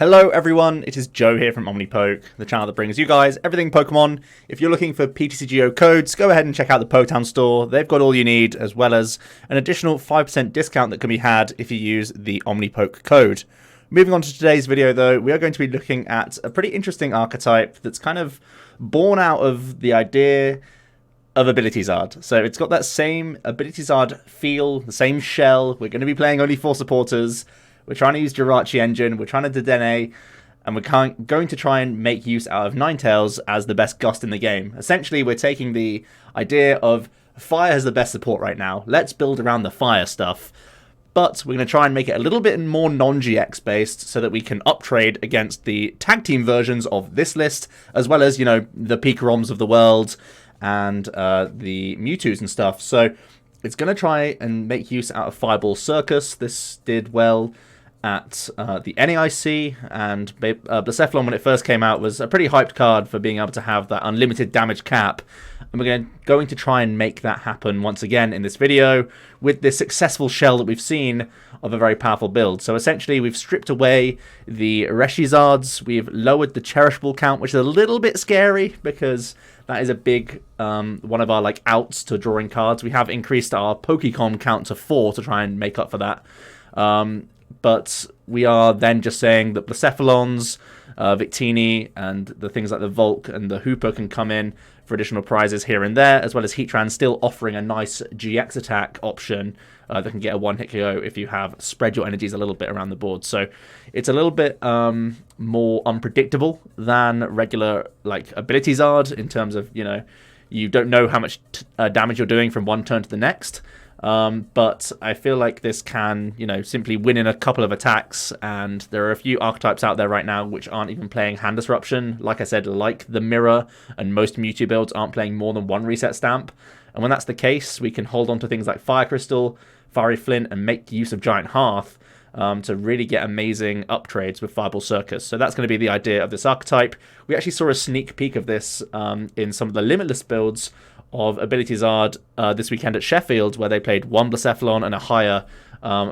Hello everyone, it is Joe here from OmniPoke, the channel that brings you guys everything Pokemon. If you're looking for PTCGO codes, go ahead and check out the Poketown store. They've got all you need, as well as an additional 5% discount that can be had if you use the OmniPoke code. Moving on to today's video though, we are going to be looking at a pretty interesting archetype that's kind of born out of the idea of AbilityZard. So it's got that same AbilityZard feel, the same shell. We're going to be playing only 4 supporters. We're trying to use Jirachi engine, we're trying to Dedenne, and we're going to try and make use out of Ninetales as the best gust in the game. Essentially, we're taking the idea of fire has the best support right now. Let's build around the fire stuff. But we're going to try and make it a little bit more non-GX based so that we can uptrade against the tag team versions of this list, as well as, you know, the Pikaroms of the world and the Mewtwo's and stuff. So it's going to try and make use out of Fireball Circus. This did well at the NAIC, and Blacephalon, when it first came out, was a pretty hyped card for being able to have that unlimited damage cap. And we're going to try and make that happen once again in this video with this successful shell that we've seen of a very powerful build. So essentially we've stripped away the Reshizards, we've lowered the Cherishable count, which is a little bit scary because that is a big one of our like outs to drawing cards. We have increased our Pokemon count to 4 to try and make up for that. But we are then just saying that Blacephalons, Victini, and the things like the Volk and the Hoopa can come in for additional prizes here and there, as well as Heatran still offering a nice GX attack option that can get a one-hit KO if you have spread your energies a little bit around the board. So it's a little bit more unpredictable than regular like AbilityZard in terms of, you know, you don't know how much damage you're doing from one turn to the next. But I feel like this can, you know, simply win in a couple of attacks, and there are a few archetypes out there right now which aren't even playing hand disruption. Like I said, like the Mirror and most Mewtwo builds aren't playing more than 1 reset stamp. And when that's the case, we can hold on to things like Fire Crystal, Fiery Flint, and make use of Giant Hearth to really get amazing uptrades with Fireball Circus. So that's going to be the idea of this archetype. We actually saw a sneak peek of this in some of the Limitless builds of AbilityZard this weekend at Sheffield, where they played 1 Blacephalon and a higher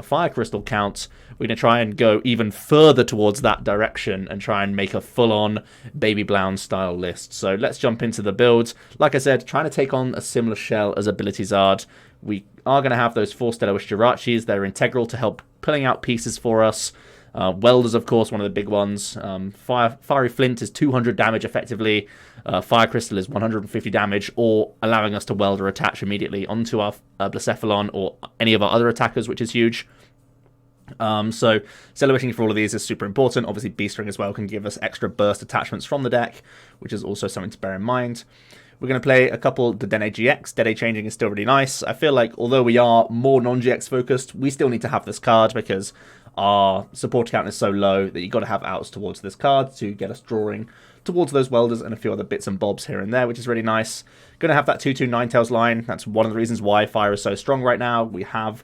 Fire Crystal count. We're going to try and go even further towards that direction and try and make a full-on Baby Blacephalon style list. So let's jump into the build. Like I said, trying to take on a similar shell as AbilityZard. We are going to have those 4 Stellar Wish Jirachis. They're integral to help pulling out pieces for us. Welder's, of course, one of the big ones. Fiery Flint is 200 damage effectively. Fire Crystal is 150 damage, or allowing us to Welder attach immediately onto our Blacephalon or any of our other attackers, which is huge. So Stellar Wishing for all of these is super important. Obviously, Beast Ring as well can give us extra burst attachments from the deck, which is also something to bear in mind. We're going to play a couple Dedenne-GX. Dedenne changing is still really nice. I feel like although we are more non-GX focused, we still need to have this card because our support count is so low that you've got to have outs towards this card to get us drawing towards those Welders and a few other bits and bobs here and there, which is really nice. Going to have that 2/2 Ninetales line. That's one of the reasons why Fire is so strong right now. We have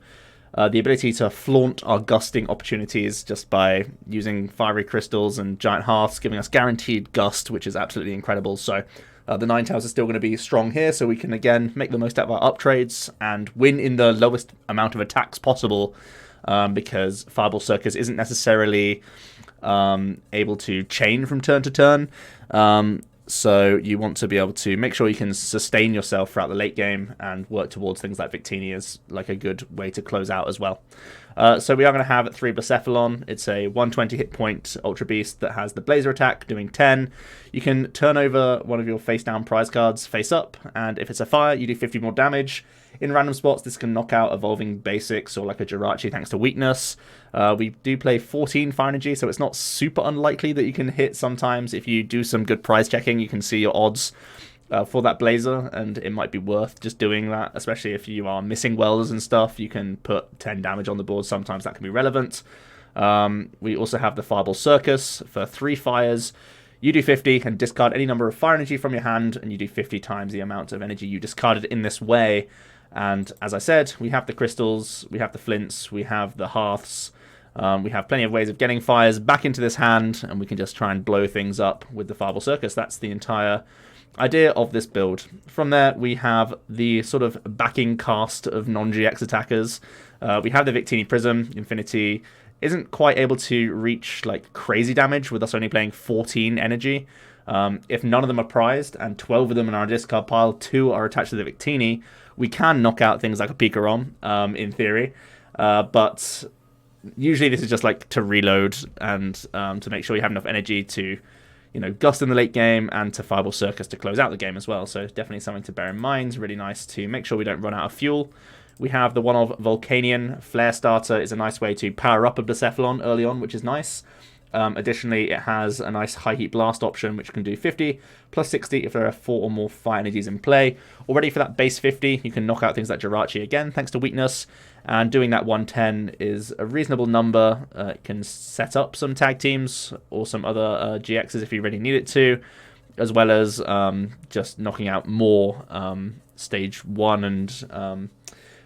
the ability to flaunt our gusting opportunities just by using Fiery Crystals and Giant Hearths, giving us guaranteed gust, which is absolutely incredible. So the Ninetales are still going to be strong here, so we can again make the most out of our uptrades and win in the lowest amount of attacks possible, because Fireball Circus isn't necessarily able to chain from turn to turn. So you want to be able to make sure you can sustain yourself throughout the late game and work towards things like Victini as like a good way to close out as well. So we are going to have 3 Blacephalon. It's a 120 hit point Ultra Beast that has the Blazer attack doing 10. You can turn over one of your face down prize cards face up, and if it's a fire, you do 50 more damage. In random spots, this can knock out evolving basics or like a Jirachi thanks to weakness. We do play 14 fire energy, so it's not super unlikely that you can hit sometimes. If you do some good prize checking, you can see your odds for that Blazer, and it might be worth just doing that, especially if you are missing Welders and stuff. You can put 10 damage on the board. Sometimes that can be relevant. We also have the Fireball Circus for 3 fires. You do 50 and discard any number of fire energy from your hand, and you do 50 times the amount of energy you discarded in this way. And as I said, we have the crystals, we have the flints, we have the hearths, we have plenty of ways of getting fires back into this hand, and we can just try and blow things up with the Fireball Circus. That's the entire idea of this build. From there, we have the sort of backing cast of non-GX attackers. We have the Victini Prism, Infinity, isn't quite able to reach like crazy damage with us only playing 14 energy. If none of them are prized and 12 of them in our discard pile, 2 are attached to the Victini, we can knock out things like a Pikarom, in theory. But usually this is just like to reload and to make sure you have enough energy to, you know, Gust in the late game and to Fireball Circus to close out the game as well. So definitely something to bear in mind. Really nice to make sure we don't run out of fuel. We have the one of Volcanion. Flare Starter is a nice way to power up a Blacephalon early on, which is nice. Additionally, it has a nice high heat blast option, which can do 50 plus 60 if there are 4 or more fire energies in play. Already for that base 50, you can knock out things like Jirachi again, thanks to weakness. And doing that 110 is a reasonable number. It can set up some tag teams or some other GXs if you really need it to, as well as just knocking out more stage 1 and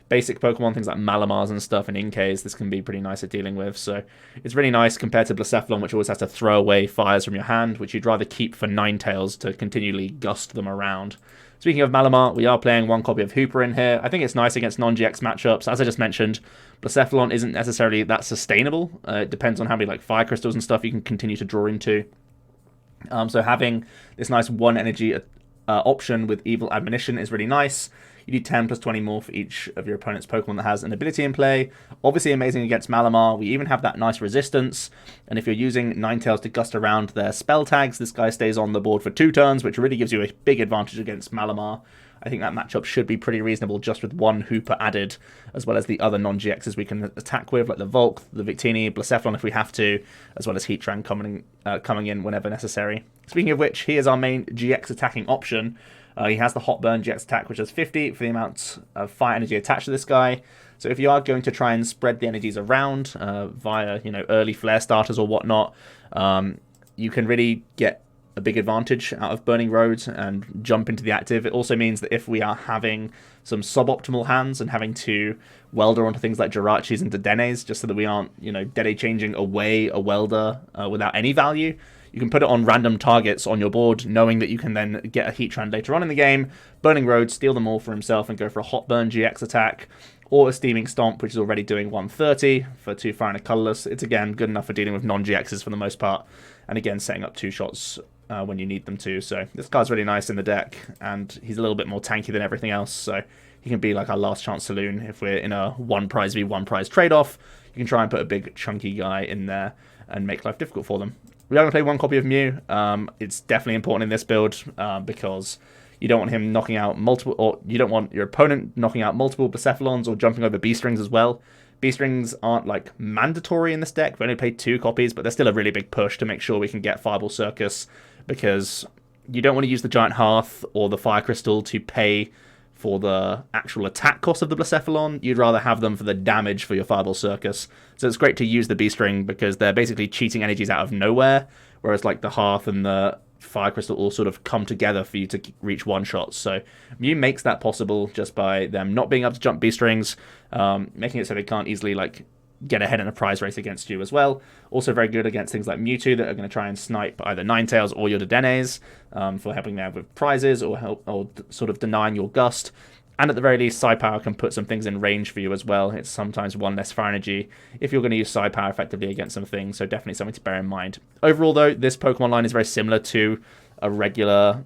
basic Pokemon, things like Malamars and stuff, and Inkays. This can be pretty nice at dealing with. So it's really nice compared to Blacephalon, which always has to throw away fires from your hand, which you'd rather keep for Ninetales to continually gust them around. Speaking of Malamar, we are playing 1 copy of Hoopa in here. I think it's nice against non-GX matchups. As I just mentioned, Blacephalon isn't necessarily that sustainable. It depends on how many like Fire Crystals and stuff you can continue to draw into. So having this nice 1 energy option with Evil Admonition is really nice. You need 10 plus 20 more for each of your opponent's Pokemon that has an ability in play. Obviously amazing against Malamar. We even have that nice resistance. And if you're using Ninetales to gust around their spell tags, this guy stays on the board for 2 turns, which really gives you a big advantage against Malamar. I think that matchup should be pretty reasonable just with 1 Hoopa added, as well as the other non-GXs we can attack with, like the Volk, the Victini, Blacephalon if we have to, as well as Heatran coming in whenever necessary. Speaking of which, he is our main GX attacking option. He has the Hot Burn GX attack, which is 50 for the amount of fire energy attached to this guy. So if you are going to try and spread the energies around via, you know, early flare starters or whatnot, you can really get a big advantage out of Burning Road and jump into the active. It also means that if we are having some suboptimal hands and having to welder onto things like Jirachis and Dedennes, just so that we aren't, you know, Dede changing away a welder without any value, you can put it on random targets on your board, knowing that you can then get a Heatran later on in the game, Burning Road, steal them all for himself, and go for a Hot Burn GX attack, or a Steaming Stomp, which is already doing 130 for 2 fire and a colourless. It's, again, good enough for dealing with non-GXs for the most part, and again, setting up 2 shots when you need them to. So this card's really nice in the deck, and he's a little bit more tanky than everything else, so he can be like our last chance saloon. If we're in a 1 prize v 1 prize trade-off, you can try and put a big chunky guy in there and make life difficult for them. We are going to play 1 copy of Mew. It's definitely important in this build because you don't want him knocking out multiple, or you don't want your opponent knocking out multiple Blacephalons or jumping over Beast Rings as well. Beast Rings aren't like mandatory in this deck. We only played 2 copies, but they're still a really big push to make sure we can get Fireball Circus, because you don't want to use the Giant Hearth or the Fire Crystal to pay for the actual attack cost of the Blacephalon. You'd rather have them for the damage for your Fireball Circus. So it's great to use the Beast Ring because they're basically cheating energies out of nowhere, whereas like the Hearth and the Fire Crystal all sort of come together for you to reach one-shots. So Mew makes that possible just by them not being able to jump Beast Rings, making it so they can't easily like get ahead in a prize race against you as well. Also very good against things like Mewtwo that are going to try and snipe either Ninetales or your Dedennes for helping them with prizes or sort of denying your Gust. And at the very least, Psi Power can put some things in range for you as well. It's sometimes 1 less fire energy if you're going to use Psi Power effectively against some things, so definitely something to bear in mind. Overall, though, this Pokemon line is very similar to a regular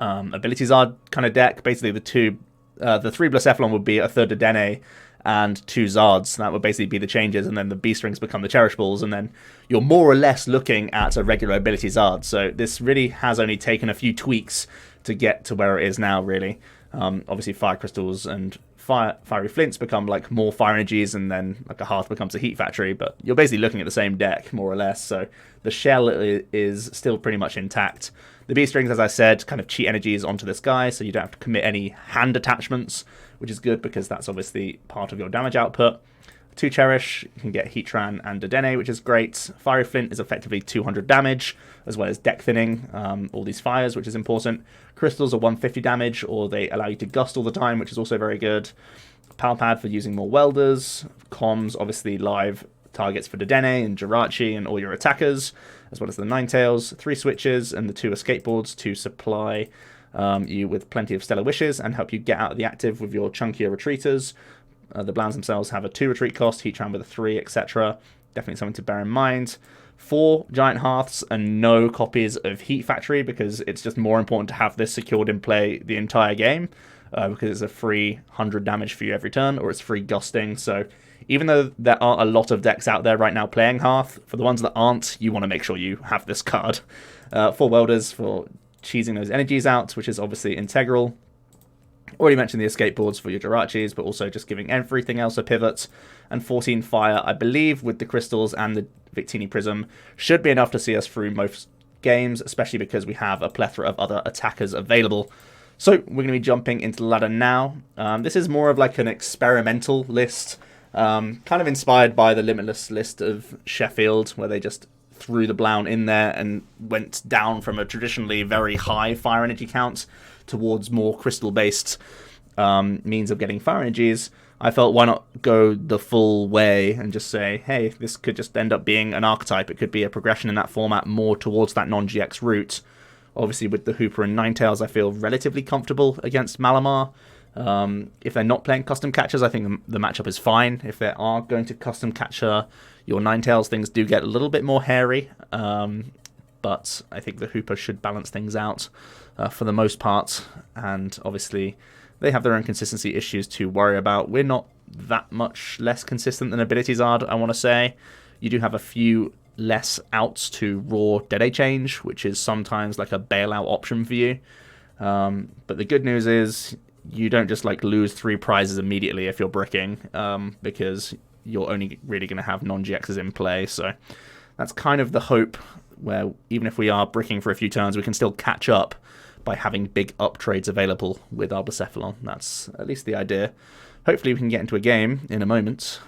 AbilityZard kind of deck. Basically, the 3 Blacephalon would be a 3rd Dedenne and 2 Zards. That would basically be the changes, and then the Beast Rings become the Cherish Balls, and then you're more or less looking at a regular AbilityZard. So this really has only taken a few tweaks to get to where it is now, really. Obviously, Fire Crystals and Fiery Flints become like more fire energies, and then like a Hearth becomes a Heat Factory, but you're basically looking at the same deck, more or less. So the shell is still pretty much intact. The Beast Rings, as I said, kind of cheat energies onto this guy, so you don't have to commit any hand attachments, which is good because that's obviously part of your damage output. 2 Cherish, you can get Heatran and Dedenne, which is great. Fiery Flint is effectively 200 damage, as well as deck thinning all these fires, which is important. Crystals are 150 damage, or they allow you to gust all the time, which is also very good. Pal Pad for using more welders. Comms, obviously live targets for Dedenne and Jirachi and all your attackers, as well as the Ninetales. 3 switches and the 2 escape boards to supply you with plenty of Stellar Wishes and help you get out of the active with your chunkier retreaters. The Blounds themselves have a 2 retreat cost, Heatran with a 3, etc. Definitely something to bear in mind. 4 Giant Hearths and no copies of Heat Factory, because it's just more important to have this secured in play the entire game, because it's a free 100 damage for you every turn, or it's free gusting. So even though there are a lot of decks out there right now playing Hearth, for the ones that aren't, you want to make sure you have this card. 4 Welders for cheesing those energies out, which is obviously integral. Already mentioned the escape boards for your Jirachis, but also just giving everything else a pivot. And 14 Fire, I believe, with the crystals and the Victini Prism, should be enough to see us through most games, especially because we have a plethora of other attackers available. So we're going to be jumping into the ladder now. This is more of like an experimental list, kind of inspired by the Limitless list of Sheffield, where they just threw the Blown in there and went down from a traditionally very high fire energy count towards more crystal-based means of getting fire energies. I felt, why not go the full way and just say, hey, this could just end up being an archetype. It could be a progression in that format more towards that non-GX route. Obviously, with the Hoopa and Ninetales, I feel relatively comfortable against Malamar. If they're not playing custom catchers, I think the matchup is fine. If they are going to custom catcher your Ninetales, things do get a little bit more hairy. But I think the Hoopa should balance things out for the most part. And obviously, they have their own consistency issues to worry about. We're not that much less consistent than AbilityZard, I want to say. You do have a few less outs to raw Dedenne change, which is sometimes like a bailout option for you. But the good news is you don't just like lose 3 prizes immediately if you're bricking, because you're only really going to have non-GXs in play. So that's kind of the hope, where even if we are bricking for a few turns, we can still catch up by having big up trades available with our Blacephalon. That's at least the idea. Hopefully we can get into a game in a moment.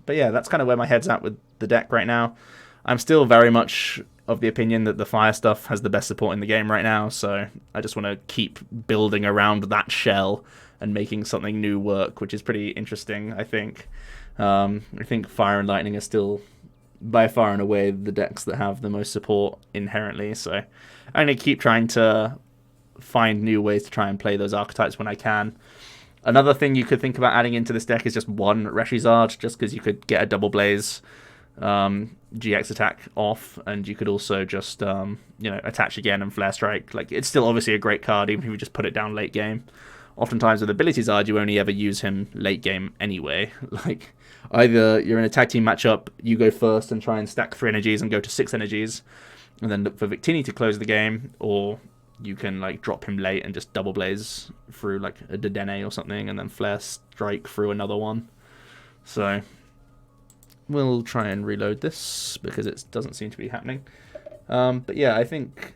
But yeah, that's kind of where my head's at with the deck right now. I'm still very much of the opinion that the fire stuff has the best support in the game right now, so I just want to keep building around that shell and making something new work, which is pretty interesting, I think. I think fire and lightning are still by far and away the decks that have the most support inherently, so I'm going to keep trying to find new ways to try and play those archetypes when I can. Another thing you could think about adding into this deck is just one Reshizard, just because you could get a double blaze GX attack off, and you could also just attach again and flare strike. Like, it's still obviously a great card, even if you just put it down late game. Oftentimes with AbilityZard, you only ever use him late game anyway. Like, either you're in a tag team matchup, you go first and try and stack 3 energies and go to 6 energies, and then look for Victini to close the game, or you can like drop him late and just double blaze through like a Dedenne or something, and then flare strike through another one. So we'll try and reload this because it doesn't seem to be happening. But yeah, I think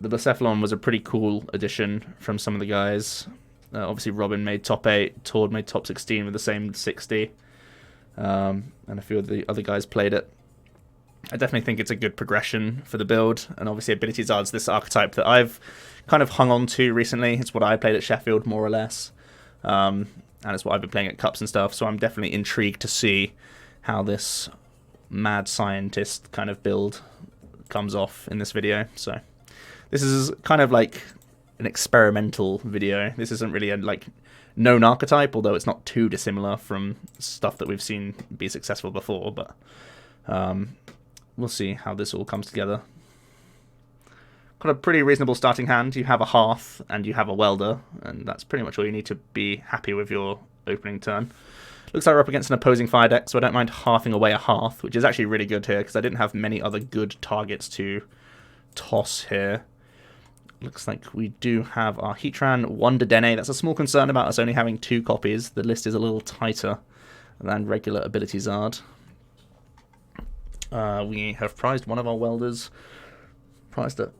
the Blacephalon was a pretty cool addition from some of the guys. Obviously, Robin made top 8, Tord made top 16 with the same 60, and a few of the other guys played it. I definitely think it's a good progression for the build, and obviously AbilityZard's this archetype that I've kind of hung on to recently. It's what I played at Sheffield, more or less, and it's what I've been playing at Cups and stuff, so I'm definitely intrigued to see how this mad scientist kind of build comes off in this video. So this is kind of like an experimental video. This isn't really a like known archetype, although it's not too dissimilar from stuff that we've seen be successful before, but we'll see how this all comes together. Got a pretty reasonable starting hand. You have a Hearth and you have a Welder, and that's pretty much all you need to be happy with your opening turn. Looks like we're up against an opposing fire deck, so I don't mind halving away a Hearth, which is actually really good here because I didn't have many other good targets to toss here. Looks like we do have our Heatran, 1 Dedenne. That's a small concern about us only having 2 copies. The list is a little tighter than regular AbilityZard. We have prized one of our Welders, prized a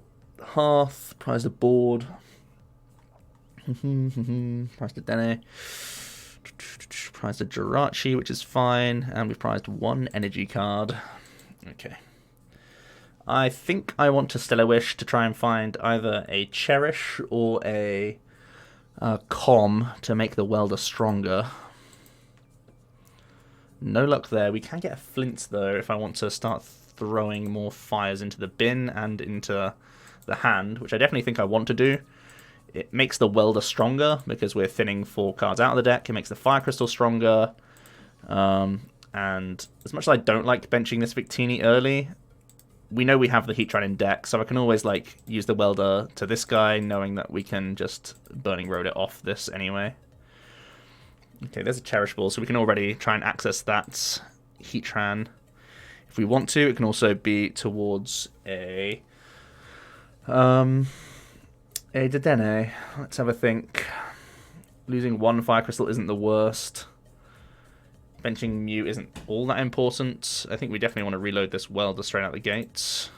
Hearth, prized a board, prized a Dedenne, prized a Jirachi, which is fine, and we've prized 1 energy card. Okay. I think I want to Stellar Wish to try and find either a Cherish or a Com to make the Welder stronger. No luck there. We can get a Flint, though, if I want to start throwing more fires into the bin and into the hand, which I definitely think I want to do. It makes the Welder stronger because we're thinning 4 cards out of the deck. It makes the Fire Crystal stronger. And as much as I don't like benching this Victini early, we know we have the Heatran in deck, so I can always like use the Welder to this guy, knowing that we can just Burning Road it off this anyway. Okay, there's a Cherish Ball, so we can already try and access that Heatran if we want to. It can also be towards a Dedenne. Let's have a think. Losing 1 Fire Crystal isn't the worst. Benching Mew isn't all that important. I think we definitely want to reload this Welder straight out the gates.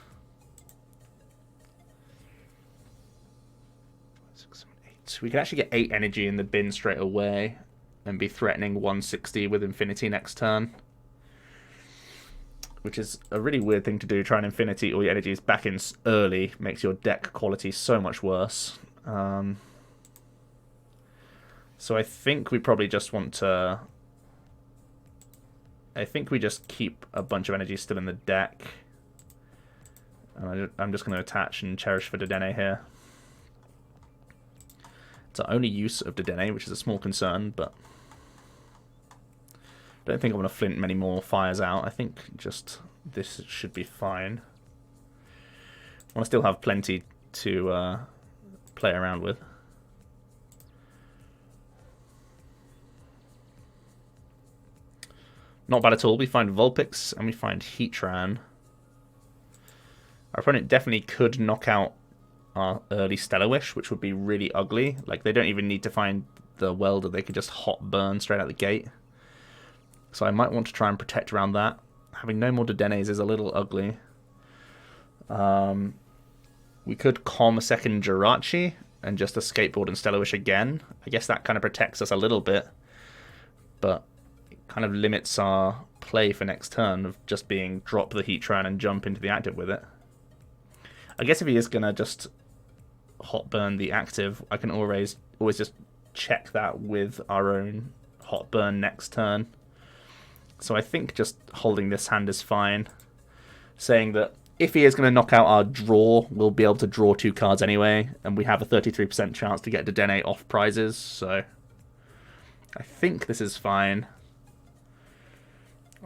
6, 7, 8. We can actually get 8 energy in the bin straight away and be threatening 160 with Infinity next turn. Which is a really weird thing to do. Try and Infinity all your energies back in early makes your deck quality so much worse. So I think we probably just want to... I think we just keep a bunch of energy still in the deck. And I'm just going to attach and cherish for Dedenne here. It's our only use of Dedenne, which is a small concern, but... I don't think I'm going to flint many more fires out. I think just this should be fine. I want to still have plenty to play around with. Not bad at all. We find Vulpix and we find Heatran. Our opponent definitely could knock out our early Stellar Wish, which would be really ugly. Like, they don't even need to find the Welder. They could just hot burn straight out the gate. So I might want to try and protect around that. Having no more Dedennes is a little ugly. We could calm a second Jirachi and just Escape Board and Stellar Wish again. I guess that kind of protects us a little bit. But it kind of limits our play for next turn of just being drop the Heatran and jump into the active with it. I guess if he is going to just hot burn the active, I can always just check that with our own hot burn next turn. So I think just holding this hand is fine. Saying that if he is going to knock out our draw, we'll be able to draw 2 cards anyway. And we have a 33% chance to get Dedenne off prizes. So I think this is fine.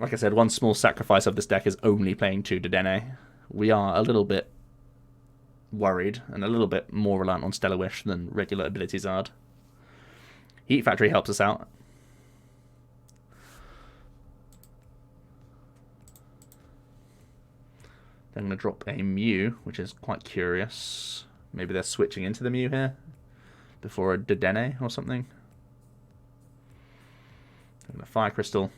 Like I said, one small sacrifice of this deck is only playing 2 Dedenne. We are a little bit worried and a little bit more reliant on Stellar Wish than regular AbilityZard. Heat Factory helps us out. I'm going to drop a Mew, which is quite curious. Maybe they're switching into the Mew here before a Dedenne or something. And a Fire Crystal.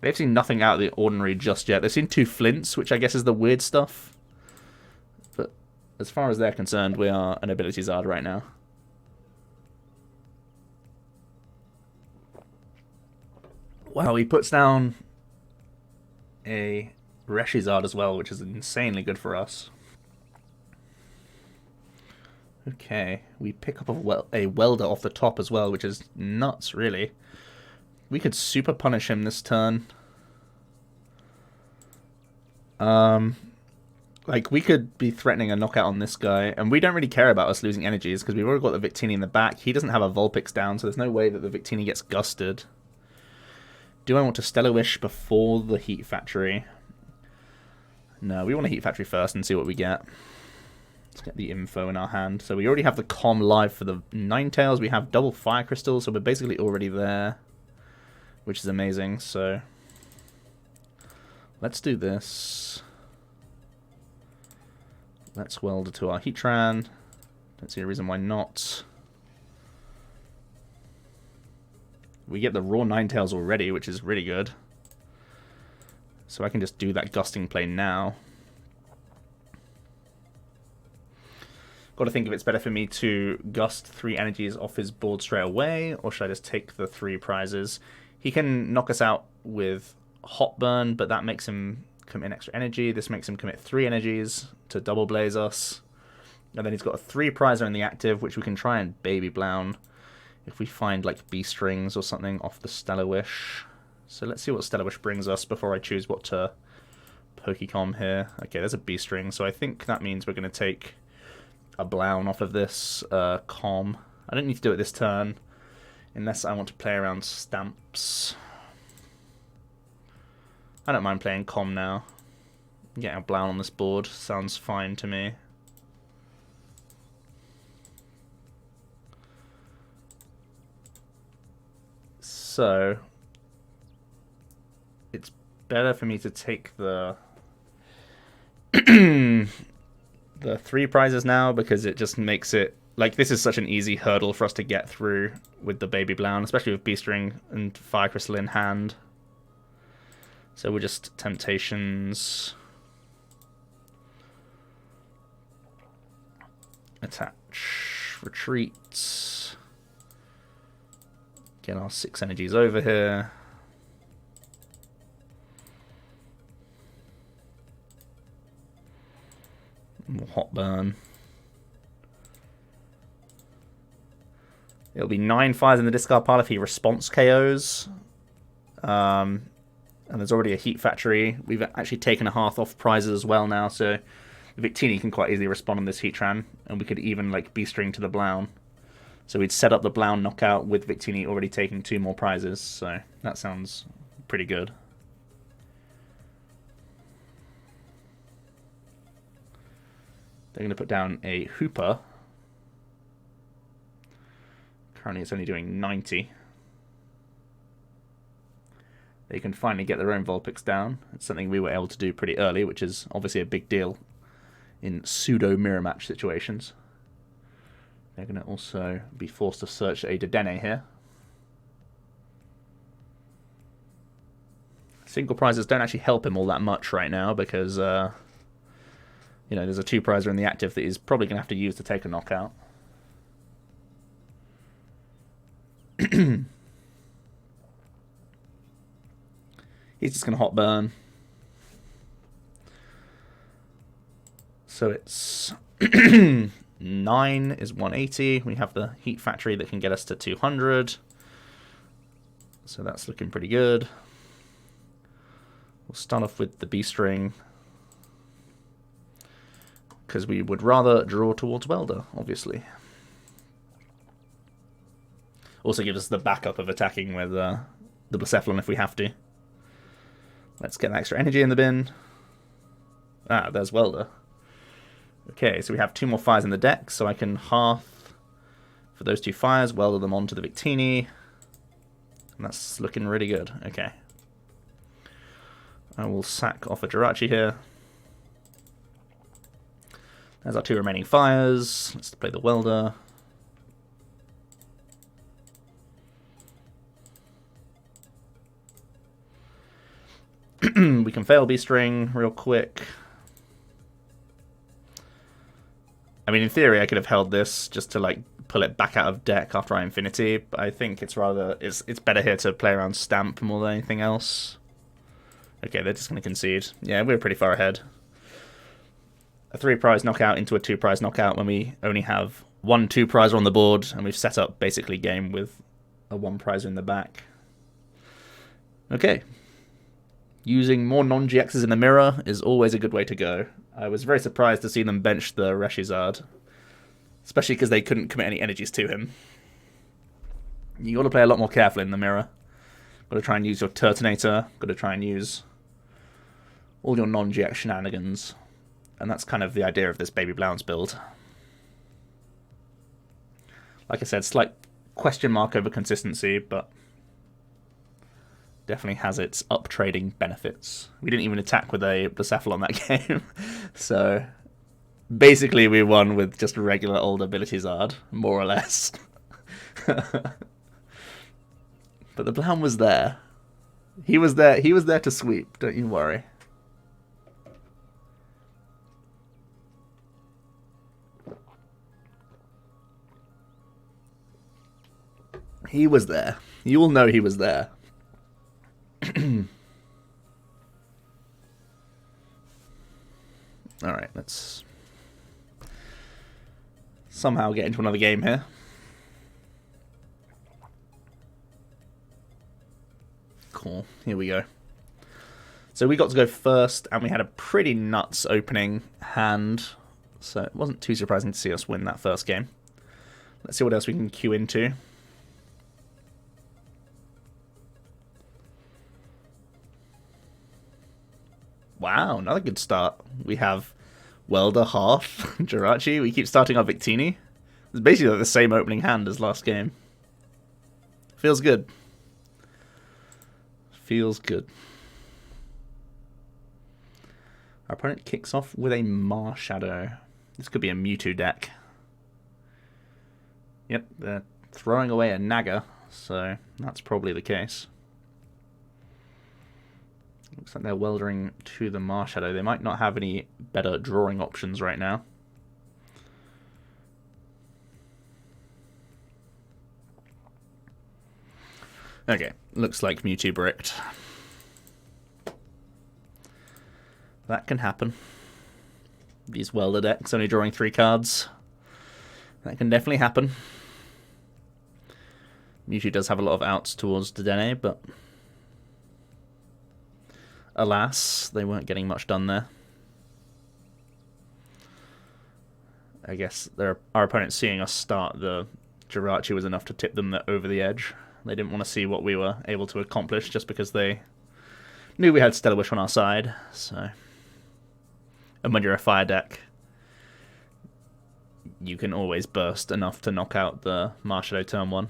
They've seen nothing out of the ordinary just yet. They've seen 2 Flints, which I guess is the weird stuff. But as far as they're concerned, we are an AbilityZard right now. Wow, he puts down a Reshizard as well, which is insanely good for us. Okay, we pick up a Welder off the top as well, which is nuts, really. We could super punish him this turn. Like, we could be threatening a knockout on this guy, and we don't really care about us losing energies, because we've already got the Victini in the back. He doesn't have a Vulpix down, so there's no way that the Victini gets gusted. Do I want to Stellar Wish before the Heat Factory? No, we want to Heat Factory first and see what we get. Let's get the info in our hand. So we already have the Com live for the Ninetales. We have double Fire Crystals, so we're basically already there, which is amazing. So let's do this. Let's Welder to our Heatran. Don't see a reason why not. We get the raw Ninetales already, which is really good. So I can just do that gusting play now. Got to think if it's better for me to gust 3 energies off his board straight away, or should I just take the 3 prizes? He can knock us out with Hot Burn, but that makes him commit extra energy. This makes him commit 3 energies to double blaze us. And then he's got a 3 prizer in the active, which we can try and Baby Blacephalon if we find like Beast Rings or something off the Stellar Wish. So let's see what Stellar Wish brings us before I choose what to Pokecom here. Okay, there's a Beast Ring, so I think that means we're going to take a Blacephalon off of this Com. I don't need to do it this turn, unless I want to play around stamps. I don't mind playing Com now. Getting a Blacephalon on this board sounds fine to me. So it's better for me to take the the 3 prizes now, because it just makes it like this is such an easy hurdle for us to get through with the Baby Blacephalon, especially with Beast Ring and Fire Crystal in hand. So we're just Temptations, attach, retreats, get our 6 energies over here. More hot burn. It'll be 9 fires in the discard pile if he response KOs. And there's already a Heat Factory. We've actually taken a Hearth off prizes as well now, so Victini can quite easily respond on this Heatran, and we could even like Beast Ring to the Blacephalon. So we'd set up the Blacephalon knockout with Victini already taking 2 more prizes, so that sounds pretty good. They're going to put down a Hoopa. Currently it's only doing 90. They can finally get their own Vulpix down. It's something we were able to do pretty early, which is obviously a big deal in pseudo mirror match situations. They're going to also be forced to search a Dedenne here. Single prizes don't actually help him all that much right now, because you know, there's a 2 prizer in the active that he's probably going to have to use to take a knockout. He's just going to hot burn. So it's 9 is 180. We have the Heat Factory that can get us to 200. So that's looking pretty good. We'll start off with the Beast Ring, because we would rather draw towards Welder, obviously. Also gives us the backup of attacking with the Blacephalon if we have to. Let's get an extra energy in the bin. Ah, there's Welder. Okay, so we have 2 more fires in the deck, so I can Hearth for those 2 fires, welder them onto the Victini. And that's looking really good. Okay. I will sack off a Jirachi here. There's our 2 remaining fires. Let's play the Welder. We can fail Beast Ring real quick. I mean, in theory, I could have held this just to like pull it back out of deck after I Infinity, but I think it's rather it's better here to play around Stamp more than anything else. Okay, they're just going to concede. Yeah, we're pretty far ahead. A 3 prize knockout into a 2 prize knockout when we only have 1 2 prizer on the board, and we've set up basically game with a 1 prizer in the back. Okay. Using more non-GXs in the mirror is always a good way to go. I was very surprised to see them bench the Reshizard, especially because they couldn't commit any energies to him. You got to play a lot more carefully in the mirror. Got to try and use your Turtonator. Got to try and use all your non-GX shenanigans. And that's kind of the idea of this Baby Blacephalon build. Like I said, slight question mark over consistency, but definitely has its up-trading benefits. We didn't even attack with a Blacephalon that game. So basically we won with just a regular old AbilityZard, more or less. But the Blacephalon was there. He was there to sweep, don't you worry. He was there. You will know he was there. Alright, let's somehow get into another game here. Cool, here we go. So we got to go first, and we had a pretty nuts opening hand. So it wasn't too surprising to see us win that first game. Let's see what else we can queue into. Wow, another good start. We have Welder, Hearth, Jirachi. We keep starting our Victini. It's basically like the same opening hand as last game. Feels good. Feels good. Our opponent kicks off with a Marshadow. This could be a Mewtwo deck. Yep, they're throwing away a Naga, so that's probably the case. Looks like they're weldering to the Marshadow. They might not have any better drawing options right now. Okay, looks like Mewtwo bricked. That can happen. These welder decks only drawing 3 cards. That can definitely happen. Mewtwo does have a lot of outs towards Dedenne, but alas, they weren't getting much done there. I guess our opponent seeing us start the Jirachi was enough to tip them over the edge. They didn't want to see what we were able to accomplish just because they knew we had Stellar Wish on our side. So, and when you're a fire deck, you can always burst enough to knock out the Marshadow turn 1.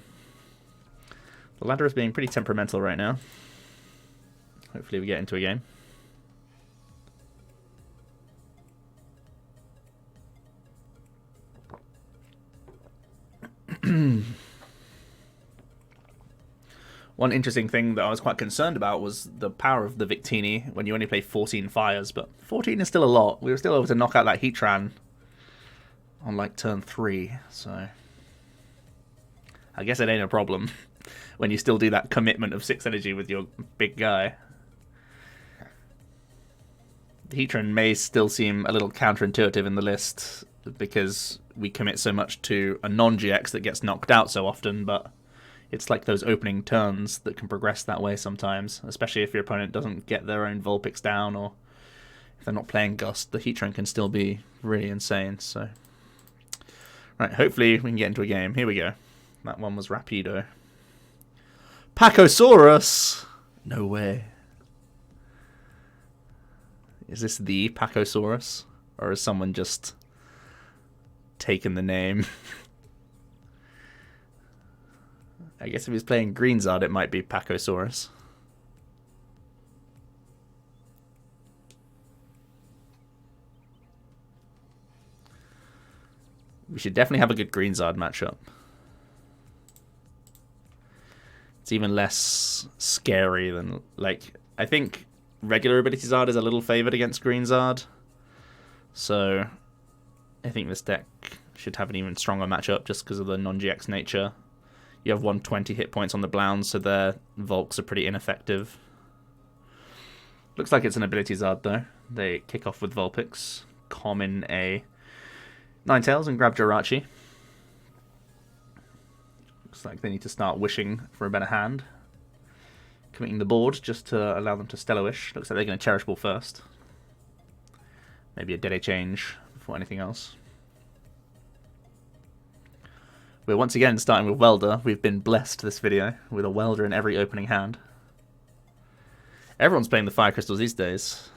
The ladder is being pretty temperamental right now. Hopefully we get into a game. One interesting thing that I was quite concerned about was the power of the Victini when you only play 14 fires, but 14 is still a lot. We were still able to knock out that Heatran on like turn 3, so I guess it ain't a problem when you still do that commitment of 6 energy with your big guy. The Heatran may still seem a little counterintuitive in the list because we commit so much to a non-GX that gets knocked out so often, but it's like those opening turns that can progress that way sometimes, especially if your opponent doesn't get their own Vulpix down, or if they're not playing Gust, the Heatran can still be really insane. So, right, hopefully we can get into a game. Here we go. That one was Rapido. Pacosaurus! No way. Is this the Pacosaurus? Or has someone just taken the name? I guess if he's playing Greenzard, it might be Pacosaurus. We should definitely have a good Greenzard matchup. It's even less scary than, like, I think regular AbilityZard is a little favored against Greenzard. So I think this deck should have an even stronger matchup just because of the non-GX nature. You have 120 hit points on the Blounds, so their Volks are pretty ineffective. Looks like it's an AbilityZard though. They kick off with Vulpix, common a Ninetales and grab Jirachi. Looks like they need to start wishing for a better hand. Committing the board just to allow them to Stellar Wish. Looks like they're going to Cherish Ball first. Maybe a Dedenne change before anything else. We're once again starting with Welder. We've been blessed this video with a Welder in every opening hand. Everyone's playing the Fire Crystals these days.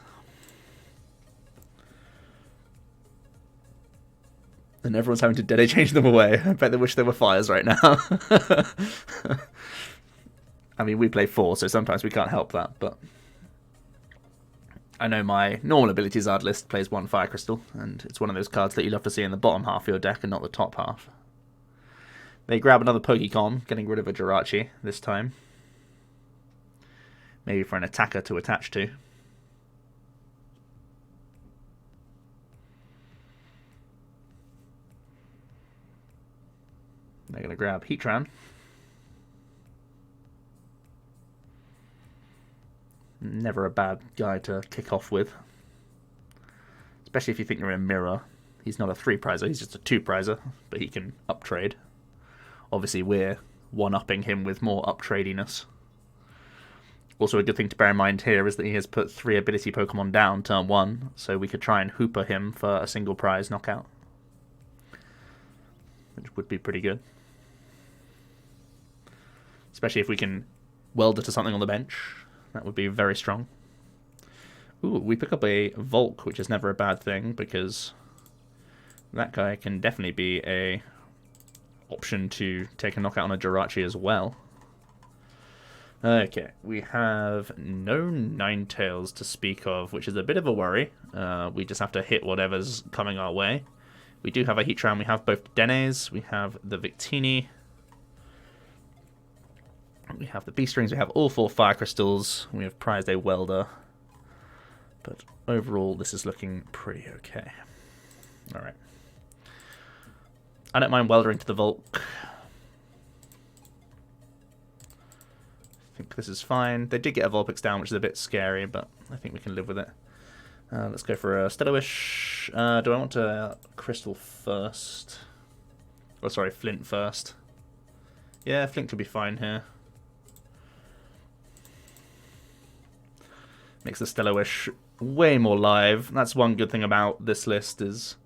And everyone's having to Dedenne change them away. I bet they wish there were fires right now. I mean, we play 4, so sometimes we can't help that, but I know my normal AbilityZard list plays 1 Fire Crystal, and it's one of those cards that you love to see in the bottom half of your deck and not the top half. They grab another Pokémon, getting rid of a Jirachi this time. Maybe for an attacker to attach to. They're going to grab Heatran. Never a bad guy to kick off with. Especially if you think you're in Mirror. He's not a 3-prizer, he's just a 2-prizer, but he can uptrade. Obviously we're one-upping him with more uptradiness. Also, a good thing to bear in mind here is that he has put 3 ability Pokemon down turn 1, so we could try and Hoopa him for a single prize knockout, which would be pretty good. Especially if we can weld it to something on the bench. That would be very strong. Ooh, we pick up a Volk, which is never a bad thing, because that guy can definitely be a option to take a knockout on a Jirachi as well. Okay, we have no Ninetales to speak of, which is a bit of a worry. We just have to hit whatever's coming our way. We do have a Heatran, we have both Dennes, we have the Victini, we have the Beast Rings, we have all 4 Fire Crystals, we have prized a Welder. But overall, this is looking pretty okay. Alright. I don't mind Weldering to the Volk. I think this is fine. They did get a Vulpix down, which is a bit scary, but I think we can live with it. Let's go for a Stellar-Wish. Do I want to Crystal first? Oh, sorry, Flint first. Yeah, Flint could be fine here. Makes the Stellar-Wish way more live. That's one good thing about this list is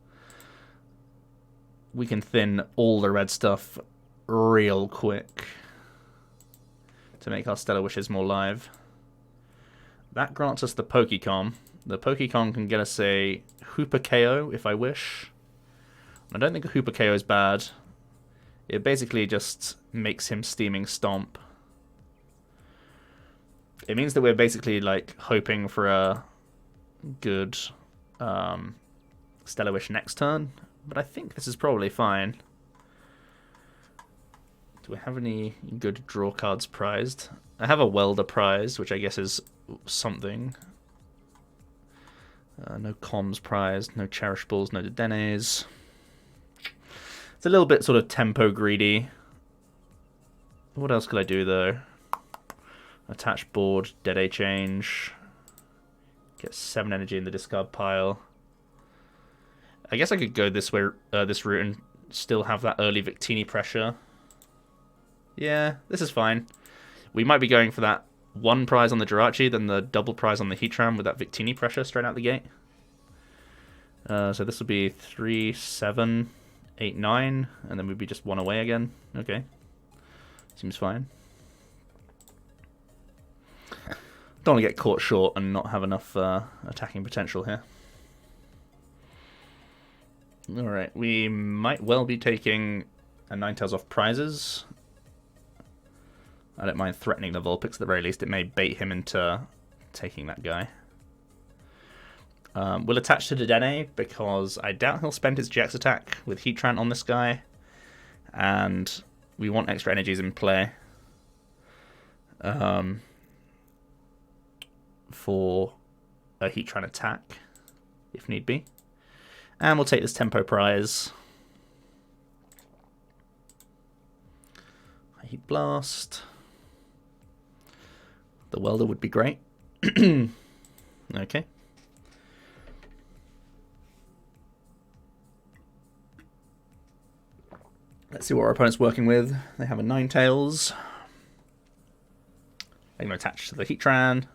we can thin all the red stuff real quick to make our Stellar-Wishes more live. That grants us the Pokecom. The Pokecom can get us a Hoopa KO if I wish. I don't think a Hoopa KO is bad. It basically just makes him Steaming Stomp. It means that we're basically like hoping for a good Stellar-Wish next turn, but I think this is probably fine. Do we have any good draw cards prized? I have a Welder prize, which I guess is something. No comms prized, no Cherishables, no Dedennes. It's a little bit sort of tempo greedy. What else could I do though? Attach board, Dedenne change. Get 7 energy in the discard pile. I guess I could go this way, this route, and still have that early Victini pressure. Yeah, this is fine. We might be going for that 1 prize on the Jirachi, then the double prize on the Heatran with that Victini pressure straight out the gate. So this will be 3, 7, 8, 9, and then we'd be just 1 away again. Okay, seems fine. Don't want to get caught short and not have enough attacking potential here. Alright, we might well be taking a Ninetales off prizes. I don't mind threatening the Vulpix at the very least. It may bait him into taking that guy. We'll attach to Dedenne because I doubt he'll spend his GX attack with Heatran on this guy. And we want extra energies in play. For a Heatran attack, if need be. And we'll take this tempo prize. Heat Blast. The Welder would be great. Okay. Let's see what our opponent's working with. They have a Ninetales. They're going to attach to the Heatran.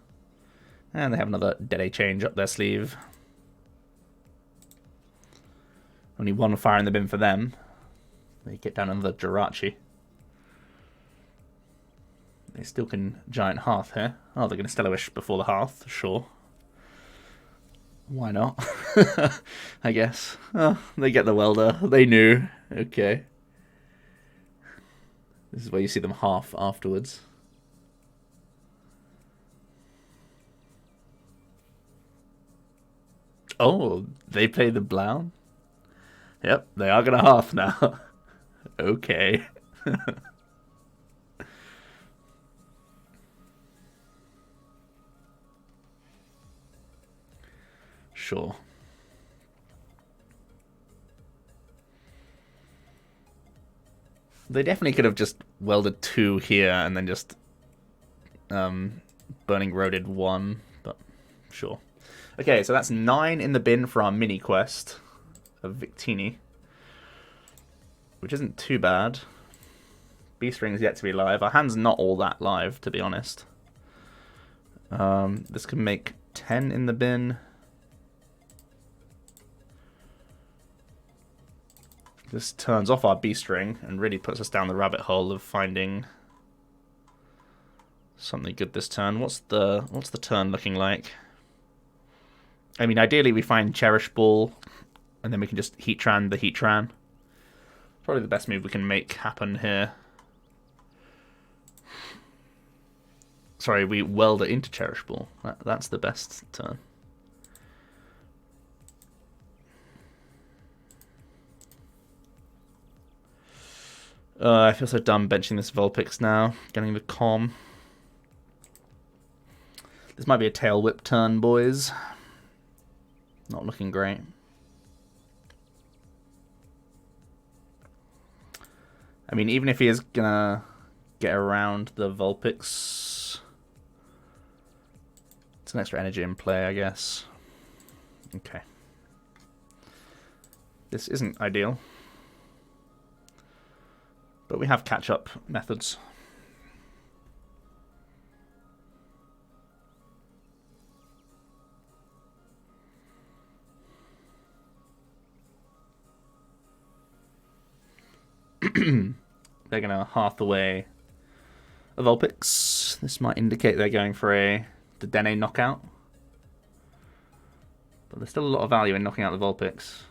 And they have another Dedenne change up their sleeve. Only 1 fire in the bin for them. They get down another Jirachi. They still can Giant Hearth here. Oh, they're going to Stellar-Wish before the Hearth, sure. Why not? I guess. Oh, they get the Welder. They knew. Okay. This is where you see them half afterwards. Oh, they play the Blown? Yep, they are going to half now. Okay. Sure. They definitely could have just welded 2 here and then just Burning Roaded 1, but sure. Okay, so that's 9 in the bin for our mini quest of Victini, which isn't too bad. Beast Ring's yet to be live. Our hand's not all that live, to be honest. This can make 10 in the bin. This turns off our Beast Ring and really puts us down the rabbit hole of finding something good this turn. What's the turn looking like? I mean, ideally we find Cherish Ball, and then we can just Heatran the Heatran. Probably the best move we can make happen here. Sorry, we Welder into Cherish Ball. That's the best turn. I feel so dumb benching this Vulpix now. Getting the com. This might be a Tail Whip turn, boys. Not looking great. I mean, even if he is gonna get around the Vulpix, it's an extra energy in play, I guess. Okay. This isn't ideal. But we have catch-up methods. They're going to half away a Vulpix. This might indicate they're going for a Dedenne knockout. But there's still a lot of value in knocking out the Vulpix.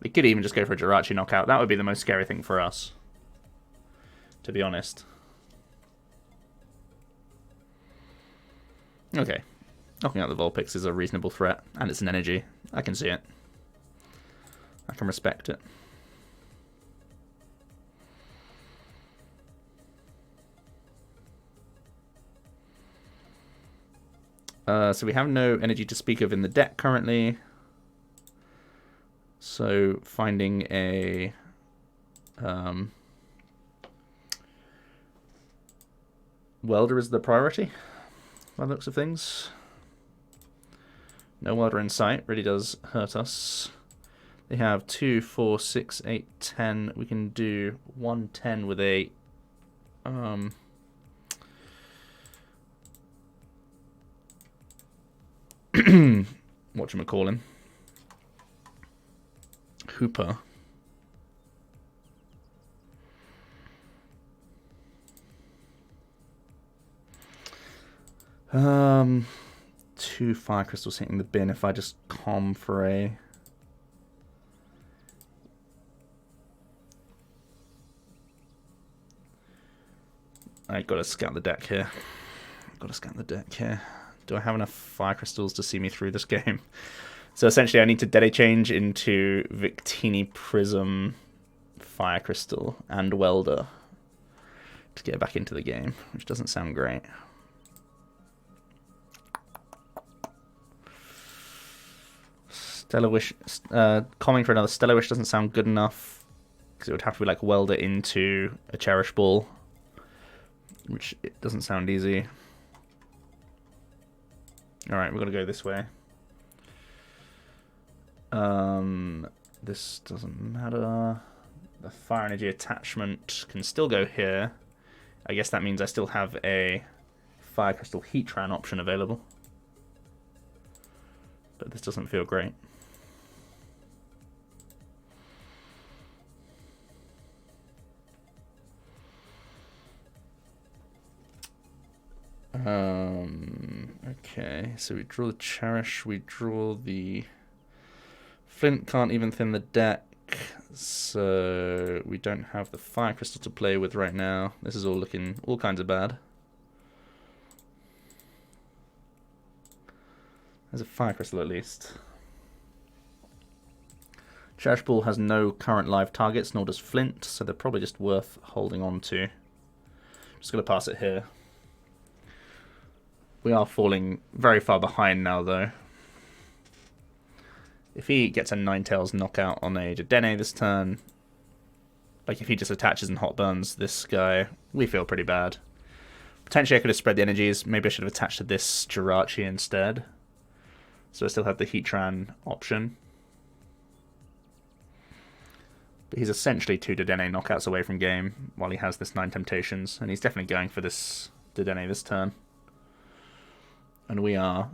They could even just go for a Jirachi knockout. That would be the most scary thing for us, to be honest. Okay. Knocking out the Vulpix is a reasonable threat, and it's an energy. I can see it. I can respect it. So we have no energy to speak of in the deck currently. So finding a Welder is the priority by the looks of things. No Welder in sight really does hurt us. They have 2, 4, 6, 8, 10. We can do 110 with a whatchamacallin'? Hoopa. Two Fire Crystals hitting the bin if I just calm for a... I gotta scout the deck here. Do I have enough Fire Crystals to see me through this game? So essentially I need to Dedenne change into Victini Prism, Fire Crystal, and Welder to get back into the game, which doesn't sound great. Stellar Wish, calling for another Stellar Wish doesn't sound good enough, because it would have to be like Welder into a Cherish Ball, which it doesn't sound easy. Alright, we're going to go this way. This doesn't matter. The Fire Energy attachment can still go here. I guess that means I still have a Fire Crystal Heatran option available. But this doesn't feel great. Okay, so we draw the Cherish, we draw the Flint, can't even thin the deck, so we don't have the Fire Crystal to play with right now. This is all looking all kinds of bad. There's a Fire Crystal at least. Cherish Ball has no current live targets, nor does Flint, so they're probably just worth holding on to. Just going to pass it here. We are falling very far behind now, though. If he gets a Ninetales knockout on a Dedenne this turn, like if he just attaches and hot burns this guy, we feel pretty bad. Potentially I could have spread the energies. Maybe I should have attached to this Jirachi instead. So I still have the Heatran option. But he's essentially 2 Dedenne knockouts away from game while he has this 9 Temptations. And he's definitely going for this Dedenne this turn. And we are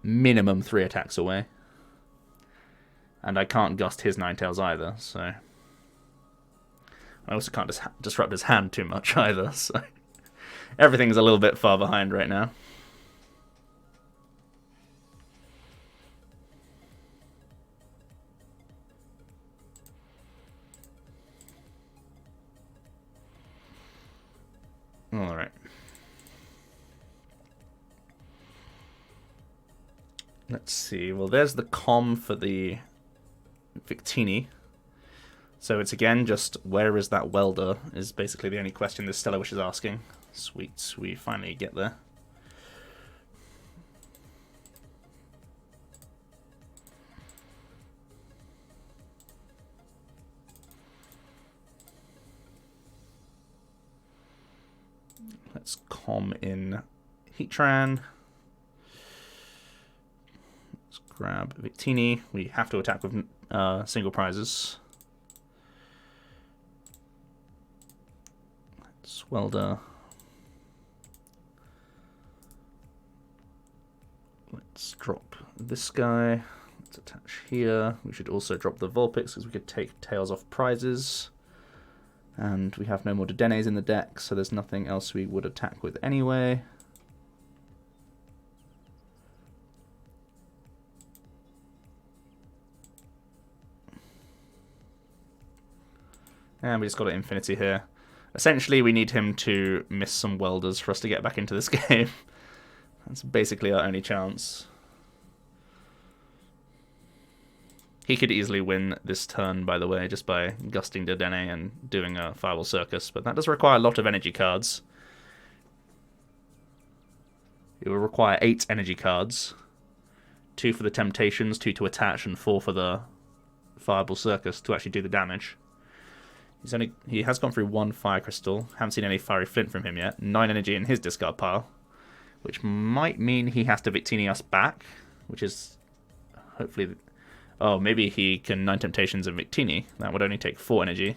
minimum 3 attacks away. And I can't gust his Ninetales either, so... I also can't disrupt his hand too much either, so... Everything's a little bit far behind right now. Alright. Let's see. Well, there's the com for the Victini. So it's again just where is that welder is basically the only question this Stellar Wish is asking. Sweet, we finally get there. Let's com in Heatran. Let's grab Victini. We have to attack with single prizes. Let's welder. Let's drop this guy. Let's attach here. We should also drop the Vulpix because we could take tails off prizes. And we have no more Dedennes in the deck, so there's nothing else we would attack with anyway. And we just got an Infinity here. Essentially, we need him to miss some welders for us to get back into this game. That's basically our only chance. He could easily win this turn, by the way, just by gusting Dedenne and doing a Fireball Circus, but that does require a lot of energy cards. It will require 8 energy cards. 2 for the Temptations, 2 to attach, and 4 for the Fireball Circus to actually do the damage. He has gone through 1 Fire Crystal. Haven't seen any Fiery Flint from him yet. 9 energy in his discard pile, which might mean he has to Victini us back, which is hopefully... Oh, maybe he can 9 Temptations and Victini. That would only take 4 energy.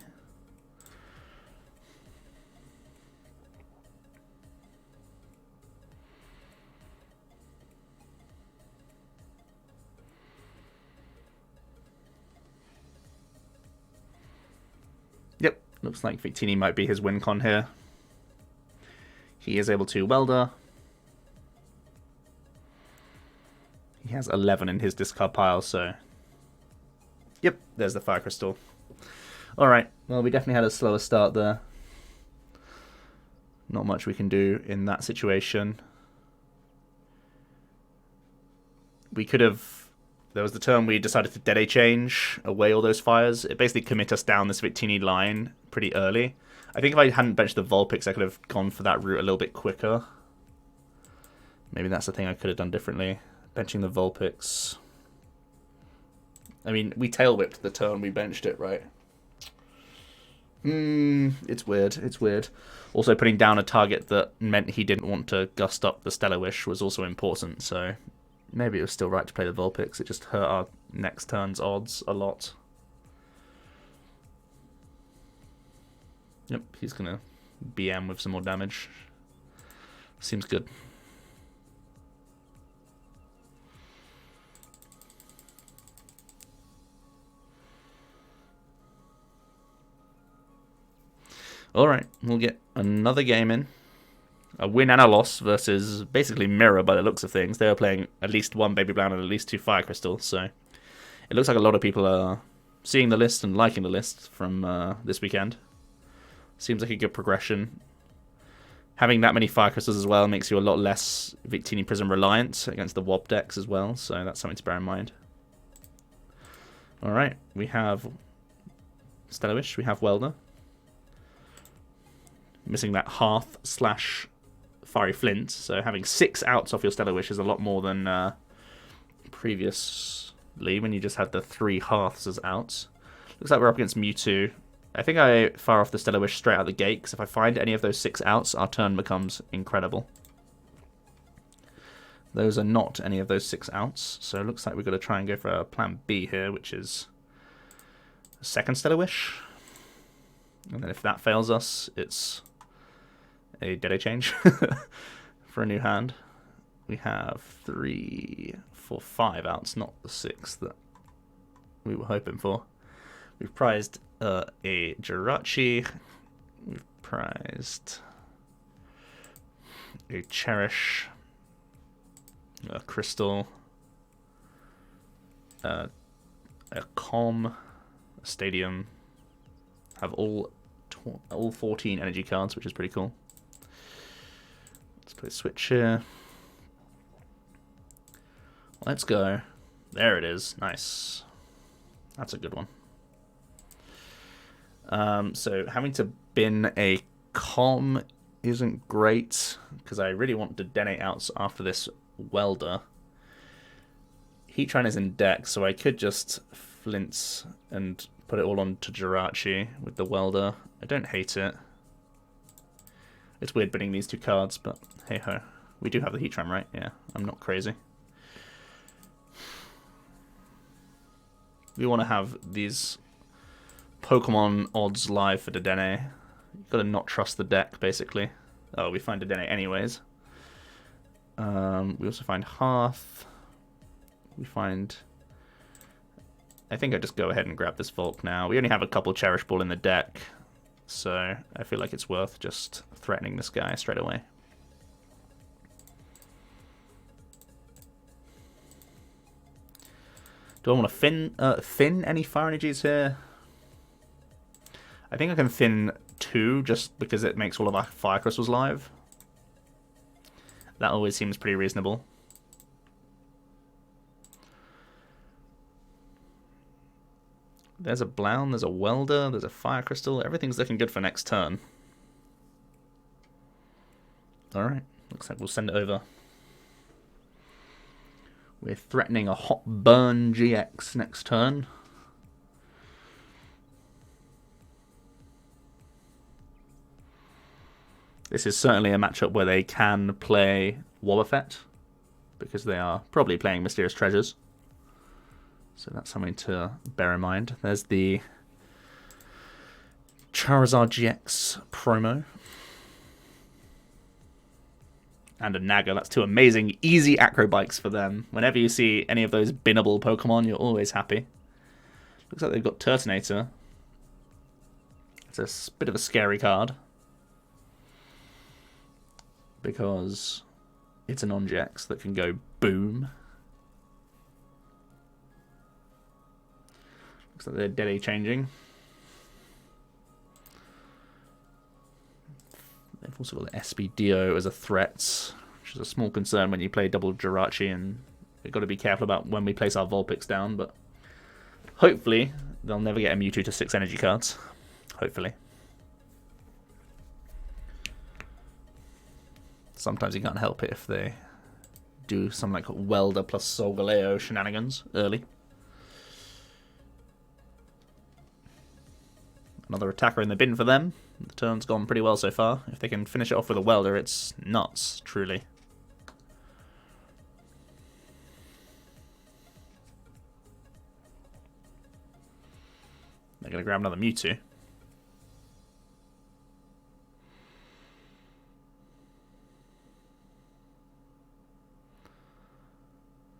Yep, looks like Victini might be his win con here. He is able to welder. He has 11 in his discard pile, so... Yep, there's the Fire Crystal. Alright, well, we definitely had a slower start there. Not much we can do in that situation. We could have... There was the turn we decided to Dedenne change away all those fires. It basically commit us down this Victini line pretty early. I think if I hadn't benched the Vulpix, I could have gone for that route a little bit quicker. Maybe that's the thing I could have done differently. Benching the Vulpix... I mean, we tail whipped the turn we benched it, right? It's weird. It's weird. Also, putting down a target that meant he didn't want to gust up the Stellar Wish was also important, so maybe it was still right to play the Vulpix. It just hurt our next turn's odds a lot. Yep, he's going to BM with some more damage. Seems good. Alright, we'll get another game in. A win and a loss versus basically Mirror by the looks of things. They were playing at least 1 Baby Blacephalon and at least 2 Fire Crystals, so it looks like a lot of people are seeing the list and liking the list from this weekend. Seems like a good progression. Having that many Fire Crystals as well makes you a lot less Victini Prism reliant against the WOB decks as well, so that's something to bear in mind. Alright, we have Stellar Wish, we have Welder. Missing that Hearth / Fiery Flint, so having 6 outs off your Stellar Wish is a lot more than previously when you just had the 3 Hearths as outs. Looks like we're up against Mewtwo. I think I fire off the Stellar Wish straight out the gate, because if I find any of those 6 outs, our turn becomes incredible. Those are not any of those 6 outs, so it looks like we've got to try and go for a plan B here, which is a second Stellar Wish. And then if that fails us, it's a Dedenne change for a new hand, we have 3, 4, 5 outs, not the 6 that we were hoping for. We've prized a Jirachi. We've prized a Cherish, a Crystal, a Com, a Stadium. Have all 14 energy cards, which is pretty cool. Let's play Switch here. Let's go. There it is. Nice. That's a good one. So having to bin a Com isn't great, because I really want to Dedenne outs after this Welder. Heatran is in deck, so I could just Flint and put it all onto Jirachi with the Welder. I don't hate it. It's weird binning these 2 cards, but hey ho. We do have the Heatran, right? Yeah, I'm not crazy. We want to have these Pokemon odds live for Dedenne. You've got to not trust the deck, basically. Oh, we find Dedenne anyways. We also find Hearth. We find... I think I just go ahead and grab this Volk now. We only have a couple Cherish Ball in the deck, so I feel like it's worth just threatening this guy straight away. Do I want to thin any Fire Energies here? I think I can thin 2 just because it makes all of our Fire Crystals live. That always seems pretty reasonable. There's a Blown, there's a Welder, there's a Fire Crystal. Everything's looking good for next turn. Alright, looks like we'll send it over. We're threatening a Hot Burn GX next turn. This is certainly a matchup where they can play Wobbuffet, because they are probably playing Mysterious Treasures. So that's something to bear in mind. There's the Charizard GX promo. And a Naga. That's 2 amazing, easy acro bikes for them. Whenever you see any of those binnable Pokemon, you're always happy. Looks like they've got Turtonator. It's a bit of a scary card, because it's a non-GX that can go boom. Looks like they're deadly changing. They've also got the SBDO as a threat, which is a small concern when you play double Jirachi, and we've got to be careful about when we place our Vulpix down, but hopefully they'll never get a Mewtwo to 6 energy cards. Hopefully. Sometimes you can't help it if they do some like Welder plus Solgaleo shenanigans early. Another attacker in the bin for them. The turn's gone pretty well so far. If they can finish it off with a Welder, it's nuts, truly. They're going to grab another Mewtwo.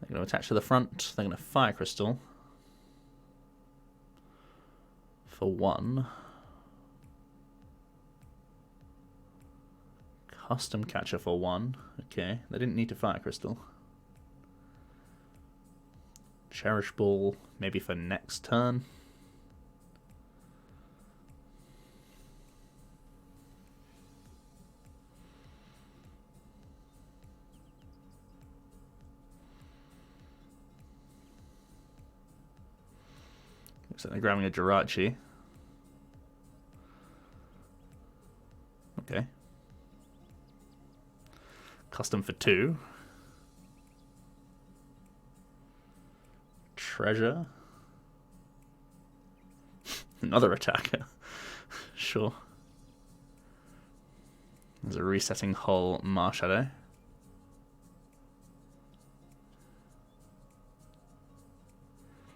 They're going to attach to the front. They're going to Fire Crystal for 1. Custom Catcher for 1. Okay, they didn't need to Fire Crystal. Cherish Ball maybe for next turn. Looks like they're grabbing a Jirachi. Okay. Custom for 2. Treasure. Another attacker. Sure. There's a resetting hull Marshadow.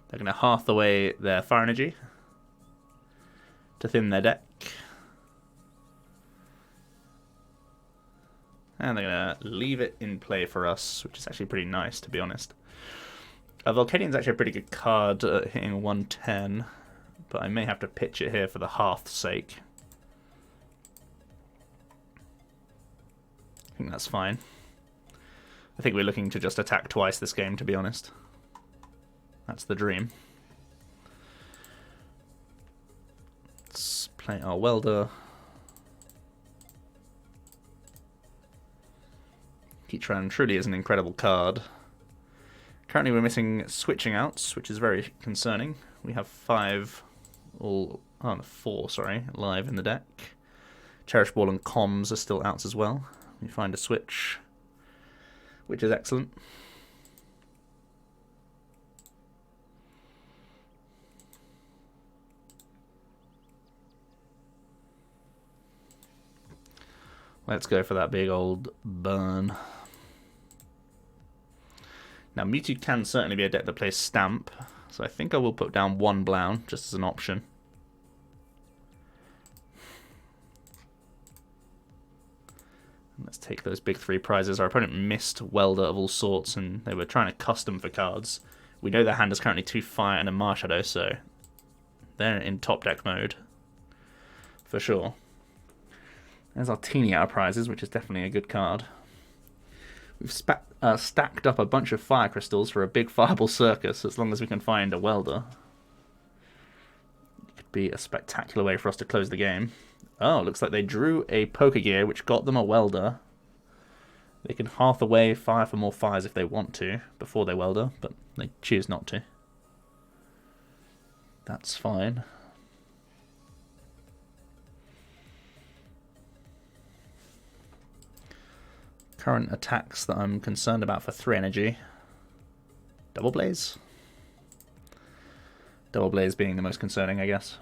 They're going to half away their Fire Energy to thin their deck. And they're going to leave it in play for us, which is actually pretty nice, to be honest. Volcanion's actually a pretty good card, hitting 110, but I may have to pitch it here for the Hearth's sake. I think that's fine. I think we're looking to just attack twice this game, to be honest. That's the dream. Let's play our Welder. Heatran truly is an incredible card. Currently we're missing switching outs, which is very concerning. We have 4 live in the deck. Cherish Ball and Comms are still outs as well. We find a switch, which is excellent. Let's go for that big old burn. Now Mewtwo can certainly be a deck that plays Stamp, so I think I will put down 1 Blown just as an option. Let's take those big 3 prizes. Our opponent missed Welder of all sorts, and they were trying to custom for cards. We know their hand is currently 2 Fire and a Marshadow, so they're in top deck mode for sure. There's our teeny out of prizes, which is definitely a good card. We've stacked up a bunch of Fire Crystals for a big Fireball Circus, as long as we can find a Welder. It could be a spectacular way for us to close the game. Oh, looks like they drew a Pokegear, which got them a Welder. They can Hearth away, fire for more fires if they want to, before they Welder, but they choose not to. That's fine. Current attacks that I'm concerned about for 3 energy. Double Blaze? Double Blaze being the most concerning, I guess.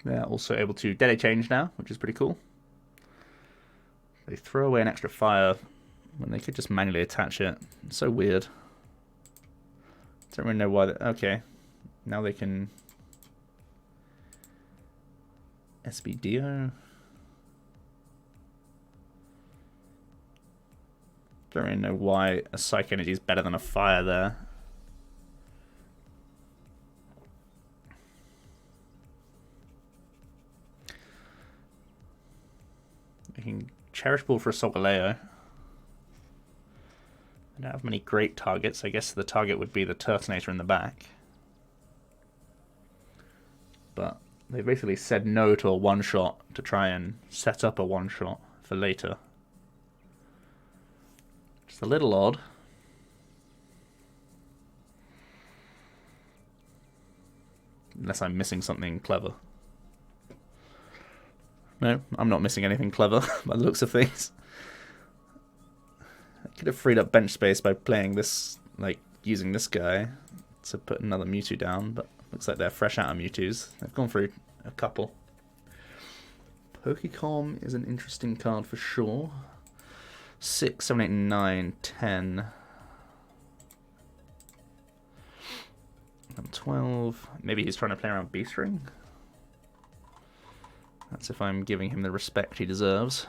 They're also able to Dedenne change now, which is pretty cool. They throw away an extra fire when they could just manually attach it. It's so weird. Don't really know why. Okay, now they can SBDO. Don't really know why a Psych Energy is better than a fire there. We can Cherish Ball for a Solgaleo. I don't have many great targets. I guess the target would be the Turtonator in the back. But they basically said no to a one-shot to try and set up a one-shot for later. Just a little odd. Unless I'm missing something clever. No, I'm not missing anything clever by the looks of things. I could have freed up bench space by playing this, like, using this guy to put another Mewtwo down, but looks like they're fresh out of Mewtwo's. They've gone through a couple. Pokécom is an interesting card for sure. 6, 7, 8, 9, 10. And 12. Maybe he's trying to play around Beast Ring. That's if I'm giving him the respect he deserves.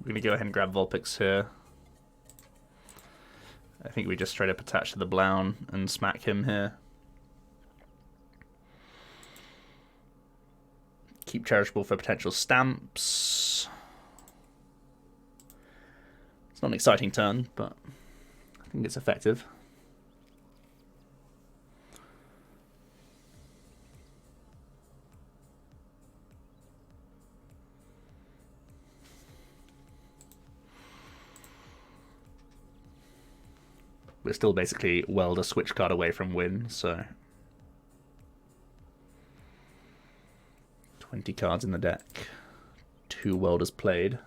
We're going to go ahead and grab Vulpix here. I think we just straight up attach to the Blown and smack him here. Keep Cherishable for potential stamps. It's not an exciting turn, but I think it's effective. We're still basically Welder switch card away from win, so 20 cards in the deck, 2 Welders played.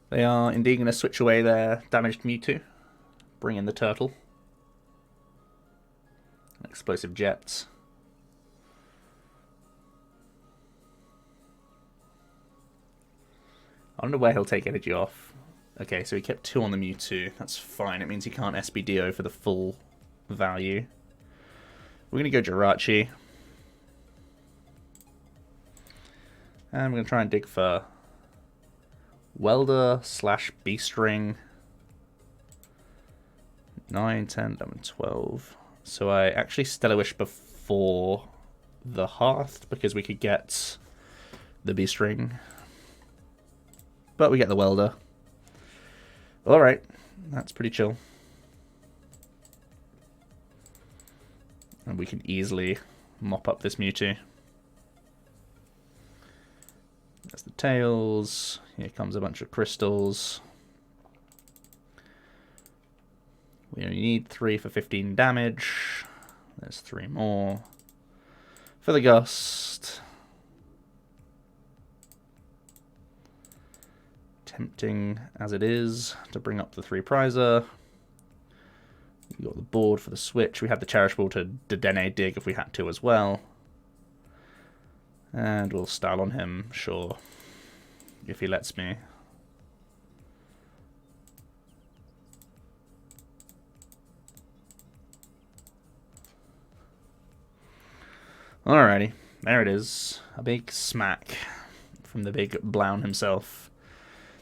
They are indeed going to switch away their damaged Mewtwo, bring in the Turtle, Explosive Jets. I wonder where he'll take energy off. Okay, so he kept 2 on the Mewtwo. That's fine. It means he can't SBDO for the full value. We're going to go Jirachi. And we're going to try and dig for Welder / Beast Ring. 9, 10, 11, 12. So I actually Stellar Wish before the Hearth because we could get the Beast Ring. But we get the Welder. Alright, that's pretty chill. And we can easily mop up this Mewtwo. There's the tails. Here comes a bunch of crystals. We only need 3 for 15 damage. There's 3 more. For the gust. Tempting as it is to bring up the 3 prizer. We got the board for the switch. We have the Cherish Ball to Dedenne dig if we had to as well. And we'll style on him, sure, if he lets me. Alrighty, there it is. A big smack from the big Blown himself.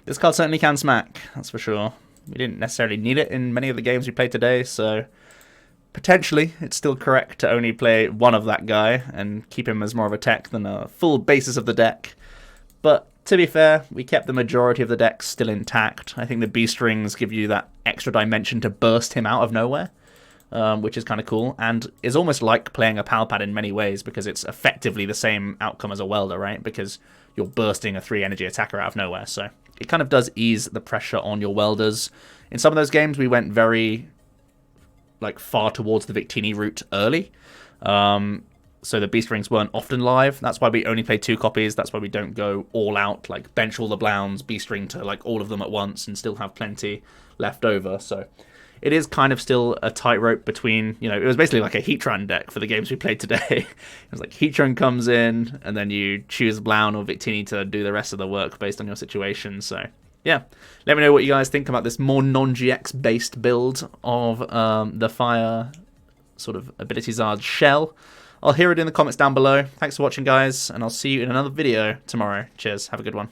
This card certainly can smack, that's for sure. We didn't necessarily need it in many of the games we played today, so potentially it's still correct to only play one of that guy and keep him as more of a tech than a full basis of the deck. But to be fair, we kept the majority of the deck still intact. I think the Beast Rings give you that extra dimension to burst him out of nowhere, which is kind of cool, and is almost like playing a Pal Pad in many ways because it's effectively the same outcome as a Welder, right? Because you're bursting a 3 energy attacker out of nowhere, so it kind of does ease the pressure on your Welders. In some of those games, we went very far towards the Victini route early. So the Beast Rings weren't often live. That's why we only play 2 copies. That's why we don't go all out, like bench all the Blowns, Beast Ring to all of them at once and still have plenty left over. So it is kind of still a tightrope between, it was basically like a Heatran deck for the games we played today. It was like Heatran comes in and then you choose Blown or Victini to do the rest of the work based on your situation. So yeah, let me know what you guys think about this more non-GX based build of the Fire sort of AbilityZard shell. I'll hear it in the comments down below. Thanks for watching, guys, and I'll see you in another video tomorrow. Cheers. Have a good one.